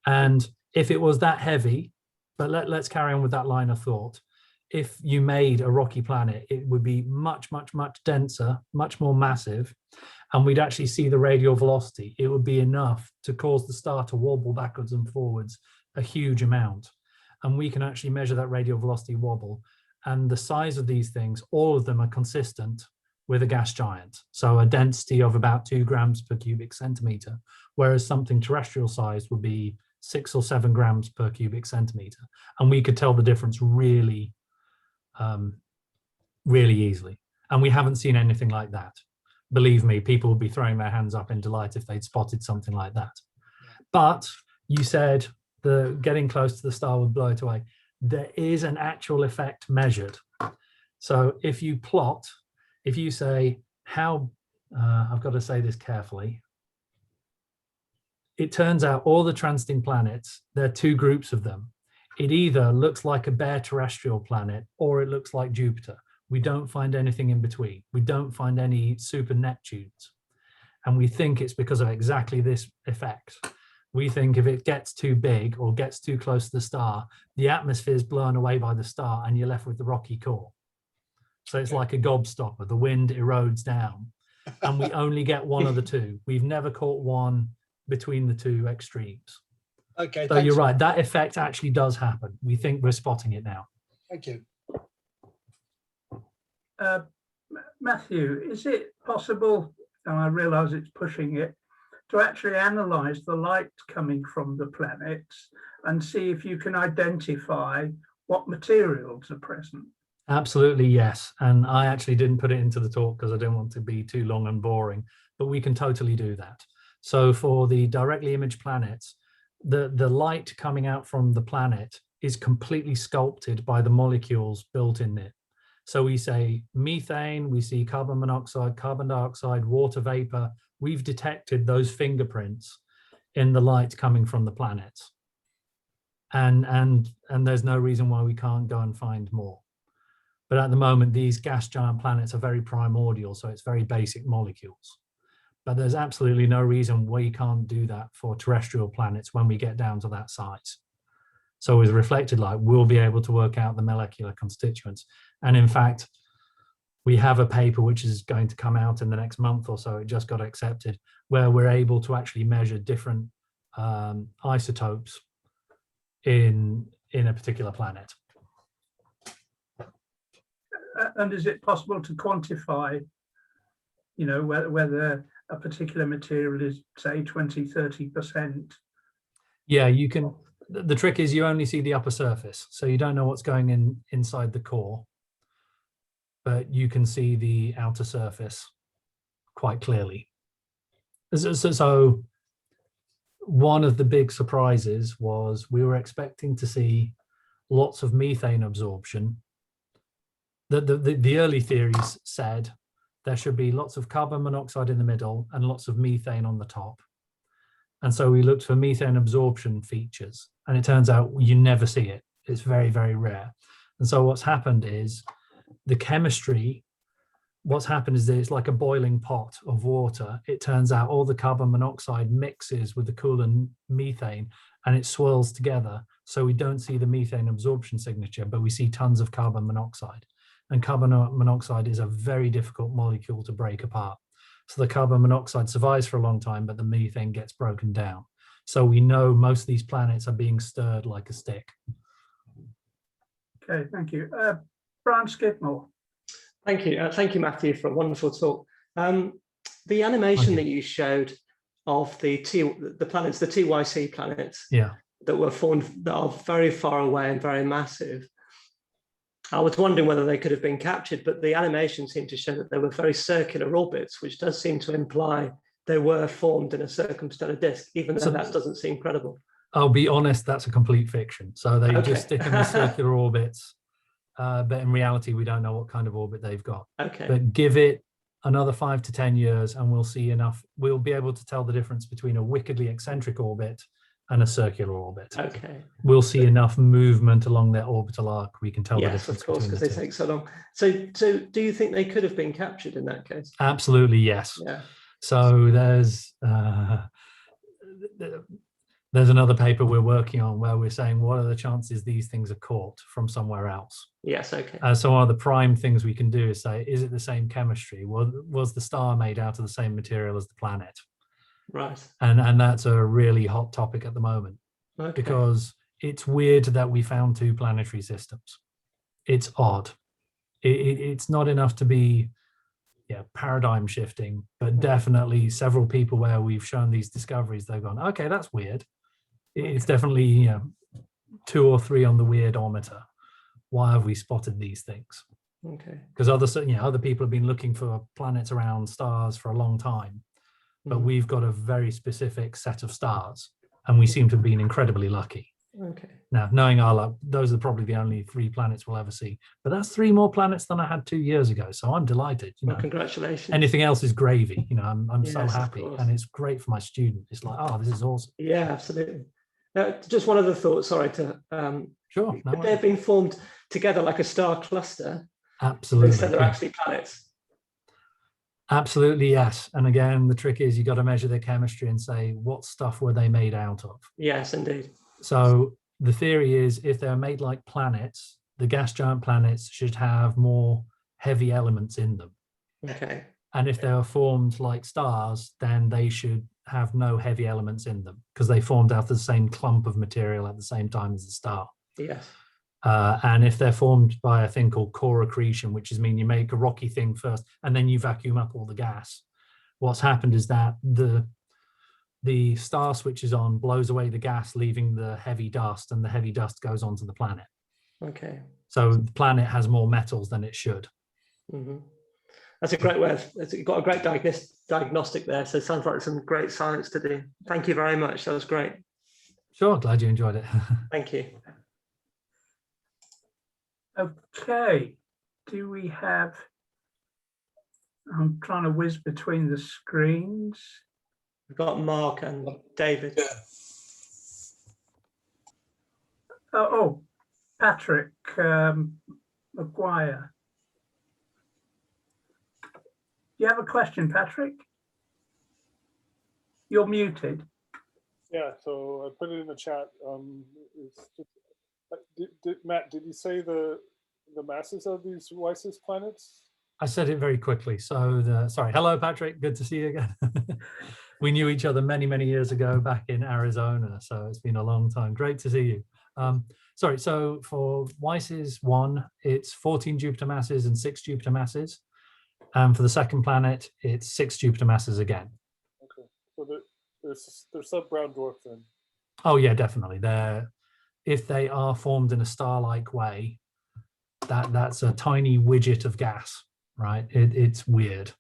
And if it was that heavy, but let's carry on with that line of thought. If you made a rocky planet, it would be much, much, much denser, much more massive, and we'd actually see the radial velocity. It would be enough to cause the star to wobble backwards and forwards a huge amount. And we can actually measure that radial velocity wobble. And the size of these things, all of them are consistent with a gas giant. So a density of about 2 grams per cubic centimeter, whereas something terrestrial sized would be 6 or 7 grams per cubic centimeter. And we could tell the difference really, really easily. And we haven't seen anything like that. Believe me, people would be throwing their hands up in delight if they'd spotted something like that. But you said the getting close to the star would blow it away. There is an actual effect measured. So if you plot, if you say how, I've got to say this carefully. It turns out all the transiting planets, there are 2 groups of them. It either looks like a bare terrestrial planet or it looks like Jupiter. We don't find anything in between. We don't find any super Neptunes. And we think it's because of exactly this effect. We think if it gets too big or gets too close to the star, the atmosphere is blown away by the star and you're left with the rocky core. So it's like a gobstopper. The wind erodes down and we only get one of the 2. We've never caught one between the 2 extremes. Okay. So you're right, that effect actually does happen. We think we're spotting it now. Thank you. Matthew, is it possible, and I realise it's pushing it, to actually analyse the light coming from the planets and see if you can identify what materials are present? Absolutely, yes. And I actually didn't put it into the talk because I didn't want to be too long and boring, but we can totally do that. So for the directly imaged planets, the light coming out from the planet is completely sculpted by the molecules built in it. So we say methane, we see carbon monoxide, carbon dioxide, water vapor. We've detected those fingerprints in the light coming from the planets. And there's no reason why we can't go and find more. But at the moment, these gas giant planets are very primordial, so it's very basic molecules. But there's absolutely no reason we can't do that for terrestrial planets when we get down to that size. So with reflected light, we'll be able to work out the molecular constituents. And in fact, we have a paper which is going to come out in the next month or so, it just got accepted, where we're able to actually measure different isotopes in a particular planet. And is it possible to quantify, you know, whether a particular material is, say, 20–30%? Yeah, you can. The trick is you only see the upper surface, so you don't know what's going inside the core, but you can see the outer surface quite clearly. So one of the big surprises was we were expecting to see lots of methane absorption. The early theories said there should be lots of carbon monoxide in the middle and lots of methane on the top. And so we looked for methane absorption features, and it turns out you never see it. It's very, very rare. And so what's happened is the chemistry, what's happened is that it's like a boiling pot of water. It turns out all the carbon monoxide mixes with the coolant methane and it swirls together. So we don't see the methane absorption signature, but we see tons of carbon monoxide. And carbon monoxide is a very difficult molecule to break apart. So the carbon monoxide survives for a long time, but the methane gets broken down. So we know most of these planets are being stirred like a stick. Okay, thank you. Brian Skidmore. Thank you, Matthew, for a wonderful talk. The animation that you showed of the planets, the TYC planets, yeah, that were formed, that are very far away and very massive. I was wondering whether they could have been captured, but the animation seemed to show that they were very circular orbits, which does seem to imply they were formed in a circumstellar disk, even though that doesn't seem credible. I'll be honest, that's a complete fiction. So they just stick in the circular orbits, but in reality, we don't know what kind of orbit they've got. Okay. But give it another 5 to 10 years and we'll see enough. We'll be able to tell the difference between a wickedly eccentric orbit and a circular orbit. Okay. We'll see enough movement along their orbital arc. We can tell the difference. Yes, of course, because they take so long. So do you think they could have been captured in that case? Absolutely, yes. Yeah. So there's another paper we're working on where we're saying, what are the chances these things are caught from somewhere else? Yes, okay. So one of the prime things we can do is say, is it the same chemistry? Was the star made out of the same material as the planet? Right. And that's a really hot topic at the moment, because it's weird that we found 2 planetary systems. It's odd. It's not enough to be paradigm shifting, but definitely several people where we've shown these discoveries, they've gone, okay, that's weird. It's definitely 2 or 3 on the weirdometer. Why have we spotted these things? Okay. Because other people have been looking for planets around stars for a long time, but we've got a very specific set of stars, and we seem to have been incredibly lucky. Okay. Now, knowing our luck, those are probably the only 3 planets we'll ever see. But that's 3 more planets than I had 2 years ago. So I'm delighted. Well, congratulations. Anything else is gravy. I'm so Yes, happy, and it's great for my student. It's like, oh, this is awesome. Yeah, absolutely. Now, just one other thought. Sorry to. Sure. No, could they have been formed together like a star cluster? Absolutely. Instead they're actually planets. Absolutely, yes. And again, the trick is you got to measure their chemistry and say, what stuff were they made out of? Yes, indeed. So the theory is if they're made like planets, the gas giant planets should have more heavy elements in them. Okay. And if they are formed like stars, then they should have no heavy elements in them because they formed out of the same clump of material at the same time as the star. Yes. And if they're formed by a thing called core accretion, which is mean you make a rocky thing first and then you vacuum up all the gas, what's happened is that the star switches on, blows away the gas, leaving the heavy dust, and the heavy dust goes onto the planet. Okay. So the planet has more metals than it should. Mm-hmm. That's a great way you've got a great diagnostic there. So it sounds like some great science to do. Thank you very much. That was great. Sure, glad you enjoyed it. Thank you. Okay, do we have, I'm trying to whiz between the screens. We've got Mark and David. Yeah. Oh, Patrick McGuire. Do you have a question, Patrick? You're muted. Yeah, so I put it in the chat. It's just, Matt, did you say the masses of these WISES planets? I said it very quickly. So, sorry. Hello, Patrick. Good to see you again. We knew each other many, many years ago back in Arizona. So it's been a long time. Great to see you. Sorry, so for Weiss's one, it's 14 Jupiter masses and 6 Jupiter masses. And for the second planet, it's 6 Jupiter masses again. Okay, so they're sub-brown dwarf then. Oh yeah, definitely. If they are formed in a star-like way, that's a tiny widget of gas, right? It's weird.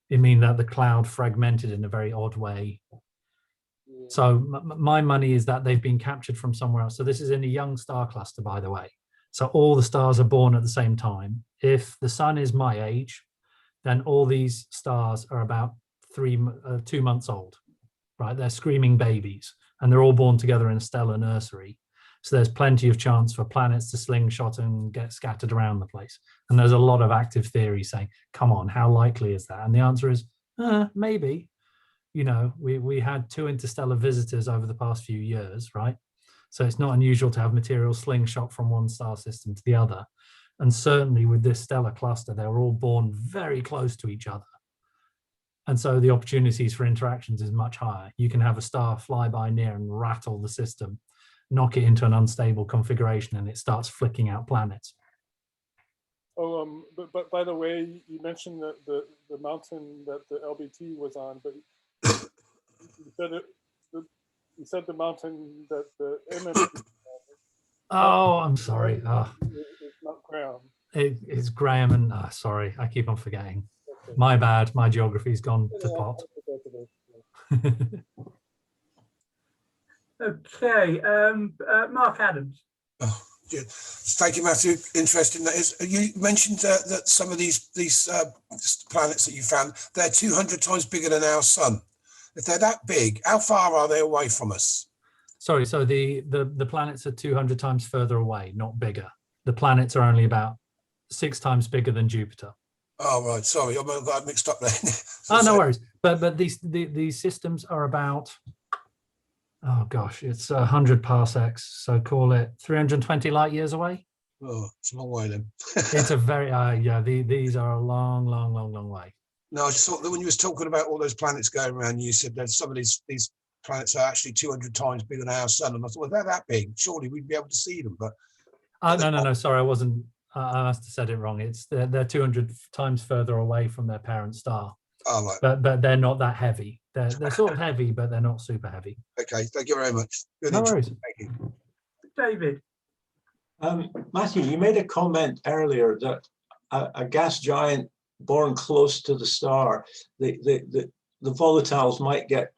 It means that the cloud fragmented in a very odd way. Yeah. So my money is that they've been captured from somewhere else. So this is in a young star cluster, by the way. So all the stars are born at the same time. If the sun is my age, then all these stars are about 2 months old, right? They're screaming babies, and they're all born together in a stellar nursery. So there's plenty of chance for planets to slingshot and get scattered around the place. And there's a lot of active theory saying, come on, how likely is that? And the answer is, maybe. You know, we had 2 interstellar visitors over the past few years, right? So it's not unusual to have material slingshot from one star system to the other. And certainly with this stellar cluster, they were all born very close to each other. And so the opportunities for interactions is much higher. You can have a star fly by near and rattle the system, knock it into an unstable configuration, and it starts flicking out planets. Oh, but by the way, you mentioned that the mountain that the LBT was on, but you said the mountain that the MMT was on. Oh, I'm sorry. It's not Graham. It's Graham and sorry, I keep on forgetting. Okay. My bad. My geography's gone to pot. Okay, Mark Adams. Oh, yeah. Thank you, Matthew. Interesting that is. You mentioned that some of these planets that you found, they're 200 times bigger than our sun. If they're that big, how far are they away from us? Sorry, so the planets are 200 times further away, not bigger. The planets are only about 6 times bigger than Jupiter. Oh, right. Sorry, I got mixed up there. Oh, no worries. But these systems are about, oh gosh, it's 100 parsecs. So call it 320 light years away. Oh, it's a long way then. It's a very, yeah, these are a long, long, long, long way. No, I just thought that when you was talking about all those planets going around, you said that some of these planets are actually 200 times bigger than our sun. And I thought, well, they're that big. Surely we'd be able to see them. But no. Sorry, I wasn't. I must have said it wrong. It's they're 200 times further away from their parent star. Oh, right. But they're not that heavy. They're sort of heavy, but they're not super heavy. Okay, thank you very much. Good. No worries. Thank you. David. Matthew, you made a comment earlier that a gas giant born close to the star, the volatiles might get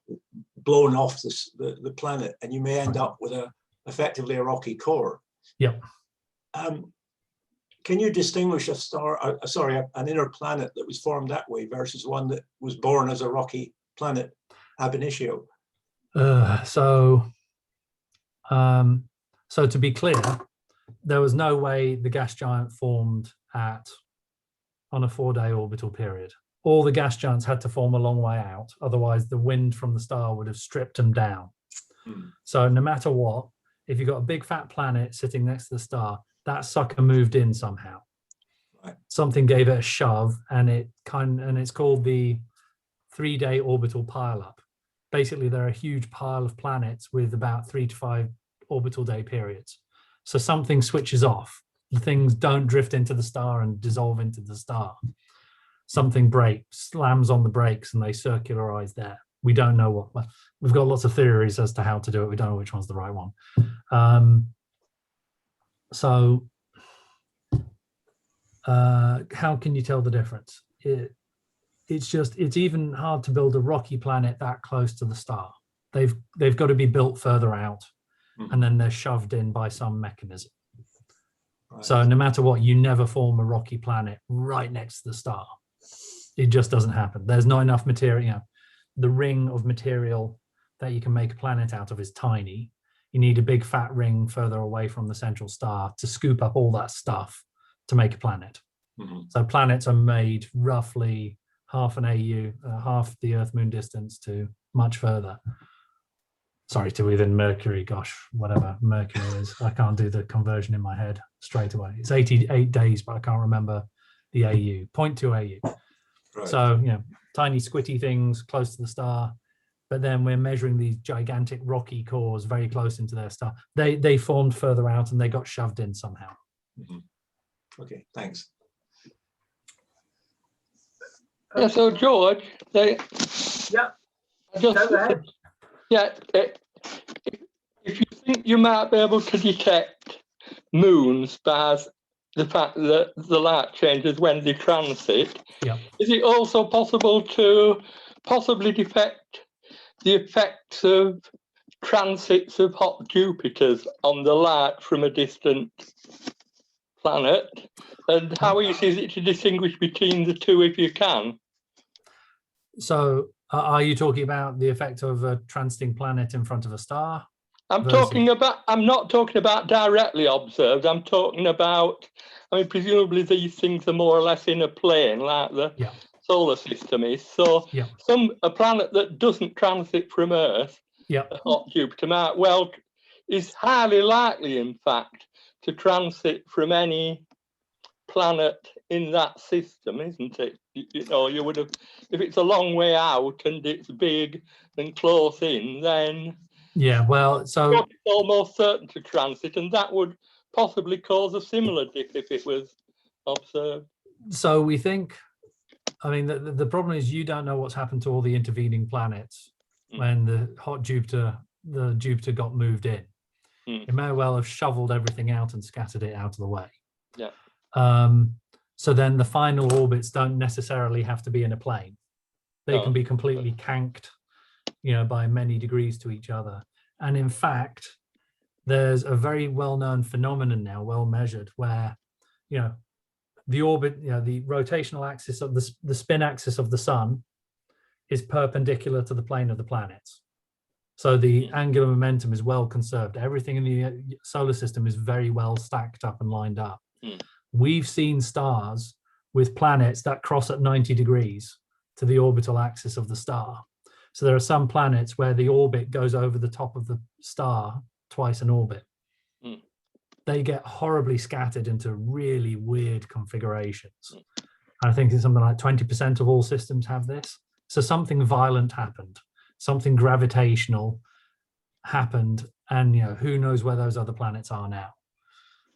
blown off the planet, and you may end up with effectively a rocky core. Yep. Can you distinguish an inner planet that was formed that way versus one that was born as a rocky planet ab initio? So to be clear, there was no way the gas giant formed on a 4-day orbital period. All the gas giants had to form a long way out. Otherwise, the wind from the star would have stripped them down. So no matter what, if you've got a big fat planet sitting next to the star, that sucker moved in somehow. Right. Something gave it a shove, and it's called the 3-day orbital pileup. Basically, they're a huge pile of planets with about 3 to 5 orbital day periods. So something switches off. The things don't drift into the star and dissolve into the star. Something breaks, slams on the brakes, and they circularize there. We don't know what. We've got lots of theories as to how to do it. We don't know which one's the right one. So how can you tell the difference? It's even hard to build a rocky planet that close to the star. They've got to be built further out, and then they're shoved in by some mechanism. Right. So no matter what, you never form a rocky planet right next to the star. It just doesn't happen. There's not enough material. The ring of material that you can make a planet out of is tiny. You need a big fat ring further away from the central star to scoop up all that stuff to make a planet. So planets are made roughly half an AU, half the Earth-Moon distance to much further. Sorry, to within Mercury, gosh, whatever Mercury is. I can't do the conversion in my head straight away. It's 88 days, but I can't remember the AU, 0.2 AU. Right. So, tiny squitty things close to the star. but then we're measuring these gigantic rocky cores very close into their star. They formed further out and they got shoved in somehow. Okay, thanks. Yeah, so George, they. Yeah. I just, Go ahead. yeah, if you think you might be able to detect moons by the fact that the light changes when they transit, Yeah. is it also possible to possibly detect the effects of transits of hot Jupiters on the light from a distant planet? And how easy is it to distinguish between the two if you can? So are you talking about the effect of a transiting planet in front of a star? I'm not talking about directly observed. I'm talking about, I mean, presumably these things are more or less in a plane like the solar system is. So a planet that doesn't transit from Earth, a hot Jupiter, might well is highly likely, in fact, to transit from any planet in that system, isn't it? You know, you would have, if it's a long way out and it's big and close in, then well, so it's almost certain to transit, and that would possibly cause a similar dip if it was observed. So we think, I mean, the problem is you don't know what's happened to all the intervening planets when the hot Jupiter got moved in. It may well have shoveled everything out and scattered it out of the way. Yeah. So then the final orbits don't necessarily have to be in a plane. They can be completely canked, you know, by many degrees to each other. And in fact, there's a very well-known phenomenon now, well measured, where, you know, the orbit, you know, the rotational axis of the spin axis of the sun is perpendicular to the plane of the planets. So the angular momentum is well conserved. Everything in the solar system is very well stacked up and lined up. We've seen stars with planets that cross at 90 degrees to the orbital axis of the star. So there are some planets where the orbit goes over the top of the star twice an orbit. They get horribly scattered into really weird configurations. And I think it's something like 20% of all systems have this. So something violent happened, something gravitational happened, and, you know, who knows where those other planets are now.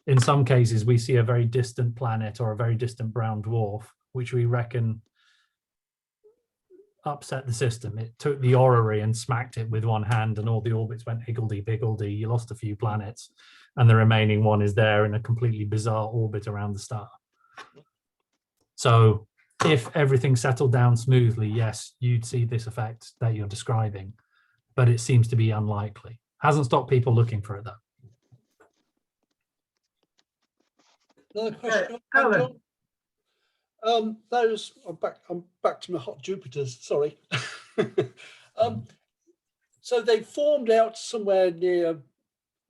In some cases, we see a very distant planet or a very distant brown dwarf, which we reckon upset the system. It took the orrery and smacked it with one hand, and all the orbits went higgledy-piggledy. You lost a few planets, and the remaining one is there in a completely bizarre orbit around the star. So if everything settled down smoothly, yes, you'd see this effect that you're describing, but it seems to be unlikely. Hasn't stopped people looking for it, though. Another question, Alan. John? I'm back to my hot Jupiters. Sorry. So they formed out somewhere near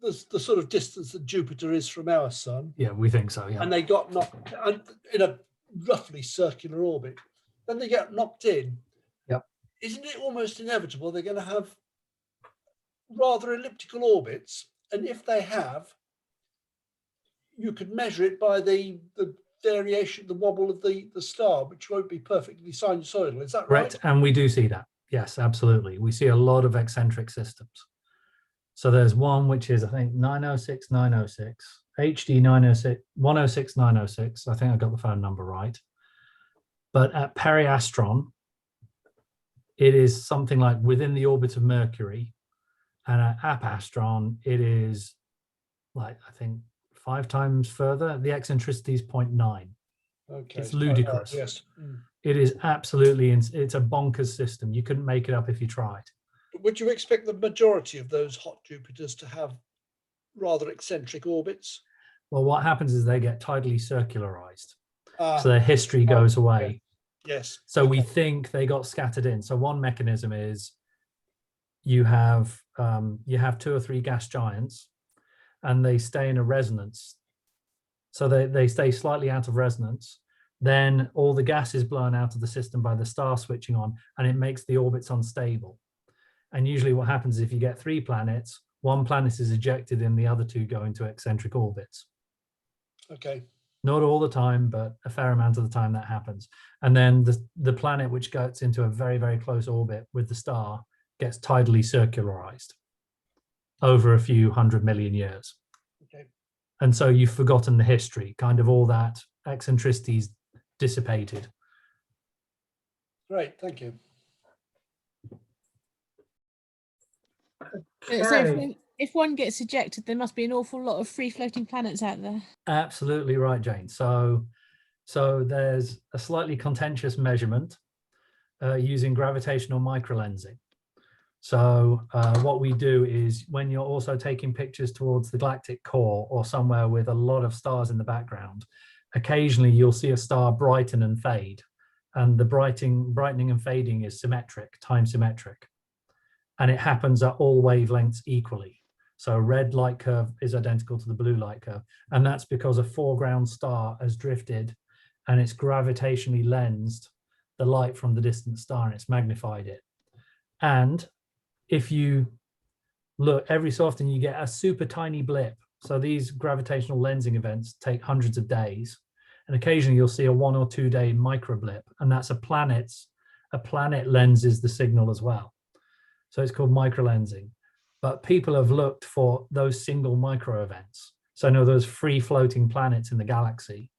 the sort of distance that Jupiter is from our sun. Yeah, we think so. Yeah. And they got knocked in a roughly circular orbit. Then they get knocked in. Yep. Isn't it almost inevitable they're going to have rather elliptical orbits? And if they have, you could measure it by the variation, the wobble of the star, which won't be perfectly sinusoidal. Is that right? Right, and we do see that. Yes, absolutely. We see a lot of eccentric systems. So there's one which is, I think, 906906, HD 906, 106906. I think I got the phone number right. But at Periastron, it is something like within the orbit of Mercury. And at Apastron, it is like, I think, 5 times further. The eccentricity is 0.9. Okay. It's ludicrous. Yes. It is absolutely, it's a bonkers system. You couldn't make it up if you tried. Would you expect the majority of those hot Jupiters to have rather eccentric orbits? Well, what happens is they get tidally circularized. So their history goes away. Yes. So we think they got scattered in. So one mechanism is you have 2 or 3 gas giants, and they stay in a resonance. So they stay slightly out of resonance. Then all the gas is blown out of the system by the star switching on, and it makes the orbits unstable. And usually what happens is if you get 3 planets, 1 planet is ejected and the other 2 go into eccentric orbits. Okay. Not all the time, but a fair amount of the time that happens. And then the planet which gets into a very, very close orbit with the star gets tidally circularized over a few 100 million years. Okay. And so you've forgotten the history, kind of all that eccentricities dissipated. Great, thank you. Okay. So if one gets ejected, there must be an awful lot of free floating planets out there. Absolutely right, Jane. So there's a slightly contentious measurement using gravitational microlensing. So what we do is when you're also taking pictures towards the galactic core or somewhere with a lot of stars in the background, occasionally you'll see a star brighten and fade. And the brightening and fading is symmetric, time symmetric. And it happens at all wavelengths equally. So a red light curve is identical to the blue light curve. And that's because a foreground star has drifted and it's gravitationally lensed the light from the distant star and it's magnified it. And if you look, every so often you get a super tiny blip. So these gravitational lensing events take hundreds of days. And occasionally you'll see a 1 or 2 day micro blip, and that's a planet lenses the signal as well. So it's called microlensing. But people have looked for those single micro events. So I know those free floating planets in the galaxy.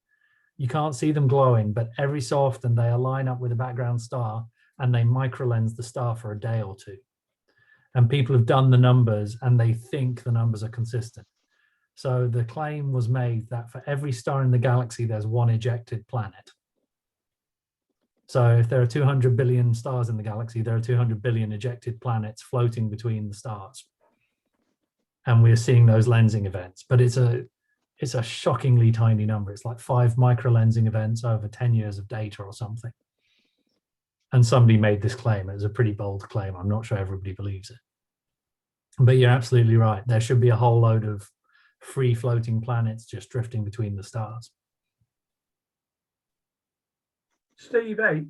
You can't see them glowing, but every so often they align up with a background star and they microlens the star for a day or two. And people have done the numbers and they think the numbers are consistent. So the claim was made that for every star in the galaxy, there's one ejected planet. So if there are 200 billion stars in the galaxy, there are 200 billion ejected planets floating between the stars. And we're seeing those lensing events, but it's a shockingly tiny number. It's like 5 microlensing events over 10 years of data or something. And somebody made this claim. It was a pretty bold claim. I'm not sure everybody believes it. But you're absolutely right. There should be a whole load of free floating planets just drifting between the stars. Steve H.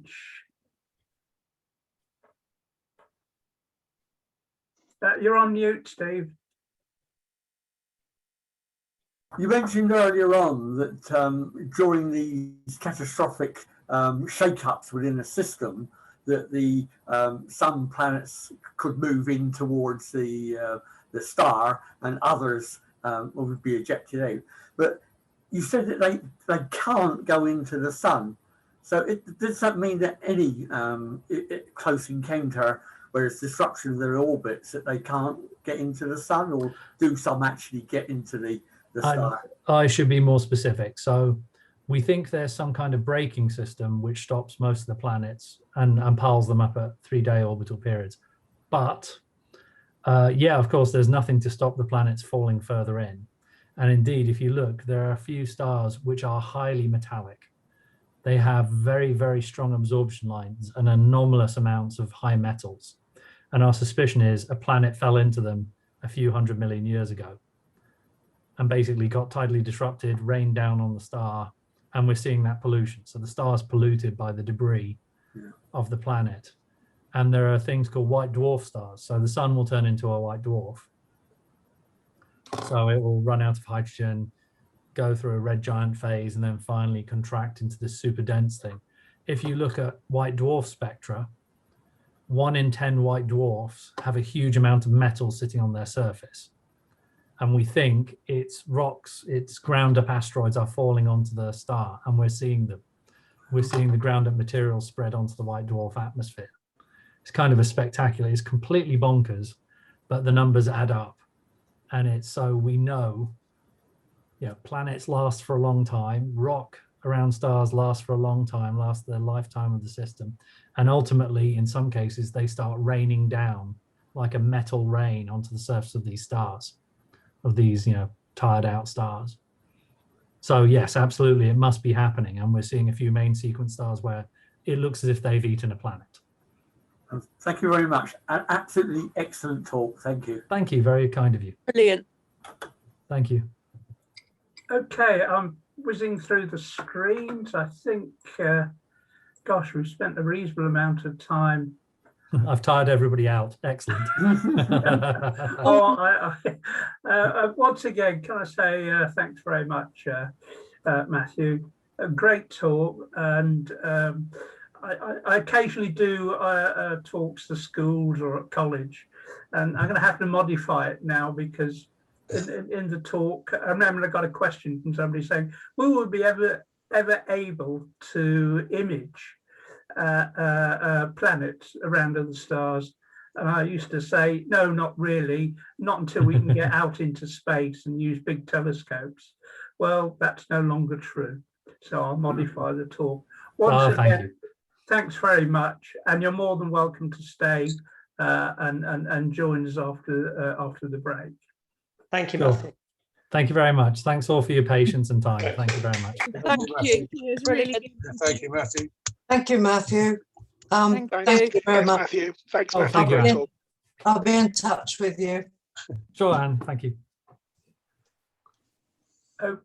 You're on mute, Steve. You mentioned earlier on that during these catastrophic shake-ups within the system, that some planets could move in towards the star and others would be ejected out. But you said that they can't go into the sun. So does that mean that any close encounter where it's disruption of their orbits, that they can't get into the sun, or do some actually get into the star? I should be more specific. So we think there's some kind of braking system which stops most of the planets and piles them up at 3-day orbital periods. But yeah, of course, there's nothing to stop the planets falling further in. And indeed, if you look, there are a few stars which are highly metallic. They have very, very strong absorption lines and anomalous amounts of high metals. And our suspicion is a planet fell into them a few 100 million years ago and basically got tidally disrupted, rained down on the star, and we're seeing that pollution. So the star's polluted by the debris of the planet. And there are things called white dwarf stars. So the sun will turn into a white dwarf. So it will run out of hydrogen, go through a red giant phase, and then finally contract into this super dense thing. If you look at white dwarf spectra, 1 in 10 white dwarfs have a huge amount of metal sitting on their surface. And we think it's rocks, it's ground up asteroids are falling onto the star, and we're seeing them. We're seeing the ground up material spread onto the white dwarf atmosphere. It's kind of a spectacular, it's completely bonkers, but the numbers add up. And it's so we know, planets last for a long time, rock around stars lasts for a long time, lasts their lifetime of the system. And ultimately, in some cases, they start raining down like a metal rain onto the surface of these stars, of these, tired out stars. So yes, absolutely, it must be happening. And we're seeing a few main sequence stars where it looks as if they've eaten a planet. Thank you very much. An absolutely excellent talk. Thank you. Thank you. Very kind of you. Brilliant. Thank you. Okay, I'm whizzing through the screens. I think, gosh, we've spent a reasonable amount of time. I've tired everybody out. Excellent. Once again, can I say thanks very much, Matthew. A great talk, and I occasionally do talks to schools or at college, and I'm going to have to modify it now because in the talk, I remember I got a question from somebody saying, "Will we be ever able to image planets around other stars?" And I used to say, "No, not really, not until we can get out into space and use big telescopes." Well, that's no longer true, so I'll modify the talk. Once again, thanks very much, and you're more than welcome to stay and join us after the break. Thank you, Matthew. Thank you very much. Thanks all for your patience and time. Thank you very much. Thank you. It was really good. Thank you, Matthew. Thank you, Matthew. Thank Thank you very much. Matthew. Thanks, Oh, Matthew. thank you, Anne. I'll be in touch with you. Sure, Anne. Thank you. Okay.